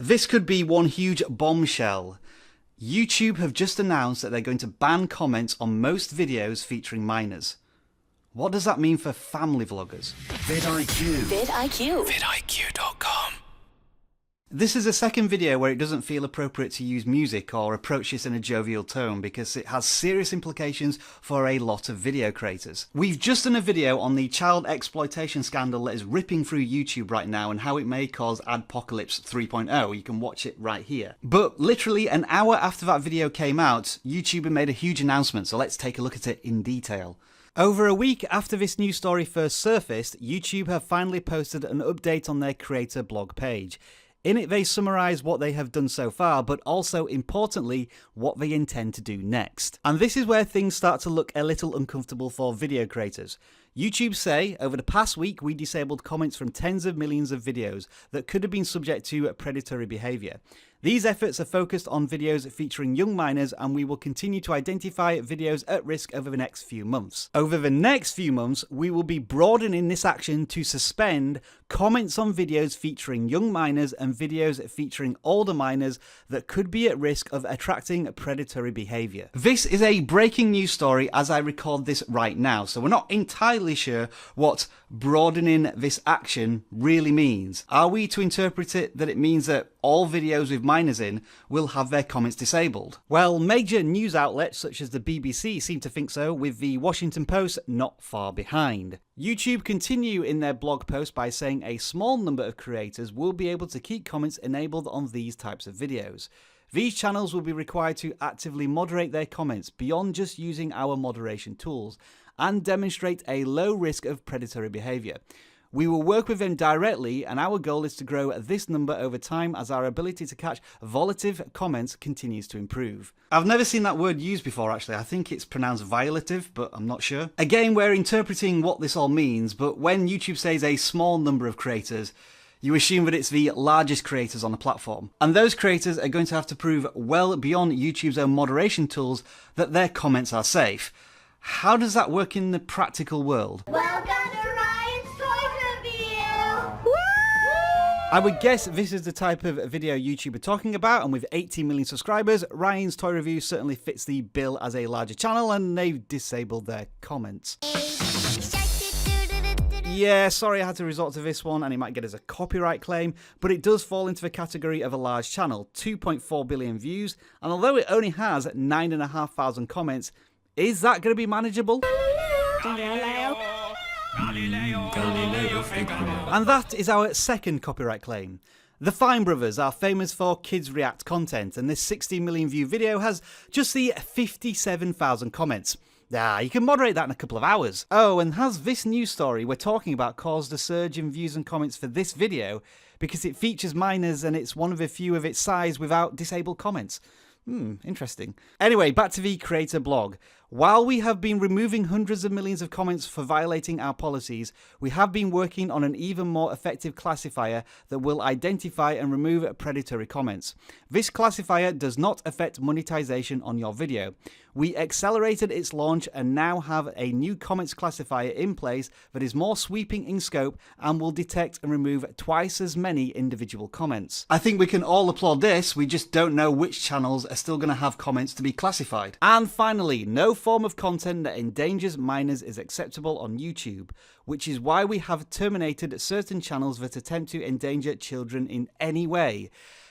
This could be one huge bombshell. YouTube have just announced that they're going to ban comments on most videos featuring minors. What does that mean for family vloggers? vidIQ. vidIQ. vidIQ.com. This is a second video where it doesn't feel appropriate to use music or approach this in a jovial tone because it has serious implications for a lot of video creators. We've just done a video on the child exploitation scandal that is ripping through YouTube right now and how it may cause Adpocalypse 3.0. You can watch it right here. But literally an hour after that video came out, YouTube made a huge announcement, so let's take a look at it in detail. Over a week after this news story first surfaced, YouTube have finally posted an update on their creator blog page. In it, they summarise what they have done so far, but also, importantly, what they intend to do next. And this is where things start to look a little uncomfortable for video creators. YouTube say, over the past week, we disabled comments from tens of millions of videos that could have been subject to predatory behaviour. These efforts are focused on videos featuring young minors, and we will continue to identify videos at risk over the next few months. Over the next few months, we will be broadening this action to suspend comments on videos featuring young minors and videos featuring older minors that could be at risk of attracting predatory behaviour. This is a breaking news story as I record this right now, so we're not entirely sure what broadening this action really means. Are we to interpret it that it means that all videos with minors in will have their comments disabled? Well, major news outlets such as the BBC seem to think so, with the Washington Post not far behind. YouTube continue in their blog post by saying a small number of creators will be able to keep comments enabled on these types of videos. These channels will be required to actively moderate their comments beyond just using our moderation tools and demonstrate a low risk of predatory behaviour. We will work with them directly, and our goal is to grow this number over time as our ability to catch volative comments continues to improve. I've never seen that word used before actually. I think it's pronounced violative, but I'm not sure. Again, we're interpreting what this all means, but when YouTube says a small number of creators, you assume that it's the largest creators on the platform. And those creators are going to have to prove well beyond YouTube's own moderation tools that their comments are safe. How does that work in the practical world? Welcome to Ryan's Toy Review! Woo! I would guess this is the type of video YouTube are talking about, and with 18 million subscribers, Ryan's Toy Review certainly fits the bill as a larger channel, and they've disabled their comments. Yeah, sorry I had to resort to this one, and it might get us a copyright claim, but it does fall into the category of a large channel, 2.4 billion views, and although it only has 9,500 comments, is that going to be manageable? And that is our second copyright claim. The Fine Brothers are famous for Kids React content, and this 16 million view video has just the 57,000 comments. You can moderate that in a couple of hours. Oh, and has this news story we're talking about caused a surge in views and comments for this video because it features minors and it's one of the few of its size without disabled comments? Interesting. Anyway, back to the creator blog. While we have been removing hundreds of millions of comments for violating our policies, we have been working on an even more effective classifier that will identify and remove predatory comments. This classifier does not affect monetization on your video. We accelerated its launch and now have a new comments classifier in place that is more sweeping in scope and will detect and remove twice as many individual comments. I think we can all applaud this, we just don't know which channels are still going to have comments to be classified. And finally, no form of content that endangers minors is acceptable on YouTube, which is why we have terminated certain channels that attempt to endanger children in any way.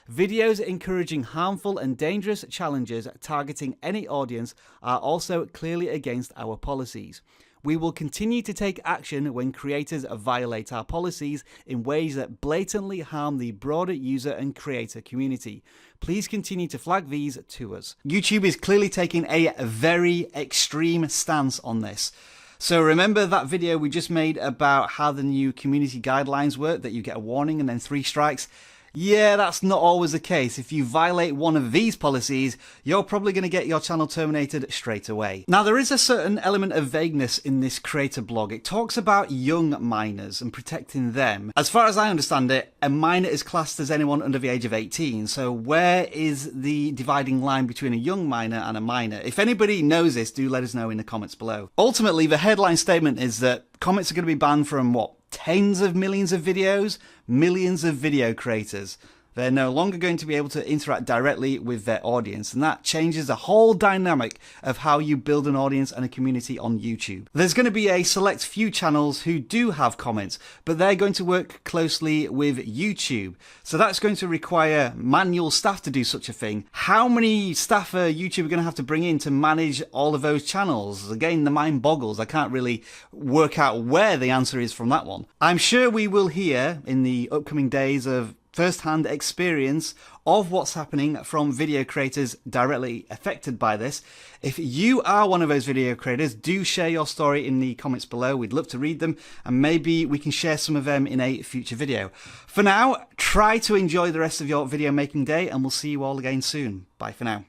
Videos encouraging harmful and dangerous challenges targeting any audience are also clearly against our policies. We will continue to take action when creators violate our policies in ways that blatantly harm the broader user and creator community. Please continue to flag these to us. YouTube is clearly taking a very extreme stance on this. So remember that video we just made about how the new community guidelines work, that you get a warning and then 3 strikes? Yeah, that's not always the case. If you violate one of these policies, you're probably going to get your channel terminated straight away. Now, there is a certain element of vagueness in this creator blog. It talks about young minors and protecting them. As far as I understand it, a minor is classed as anyone under the age of 18. So where is the dividing line between a young minor and a minor? If anybody knows this, do let us know in the comments below. Ultimately, the headline statement is that comments are going to be banned from what? Tens of millions of videos, millions of video creators. They're no longer going to be able to interact directly with their audience, and that changes the whole dynamic of how you build an audience and a community on YouTube. There's going to be a select few channels who do have comments, but they're going to work closely with YouTube. So that's going to require manual staff to do such a thing. How many staff are YouTube going to have to bring in to manage all of those channels? Again, the mind boggles. I can't really work out where the answer is from that one. I'm sure we will hear in the upcoming days of first-hand experience of what's happening from video creators directly affected by this. If you are one of those video creators, do share your story in the comments below. We'd love to read them, and maybe we can share some of them in a future video. For now, try to enjoy the rest of your video making day, and we'll see you all again soon. Bye for now.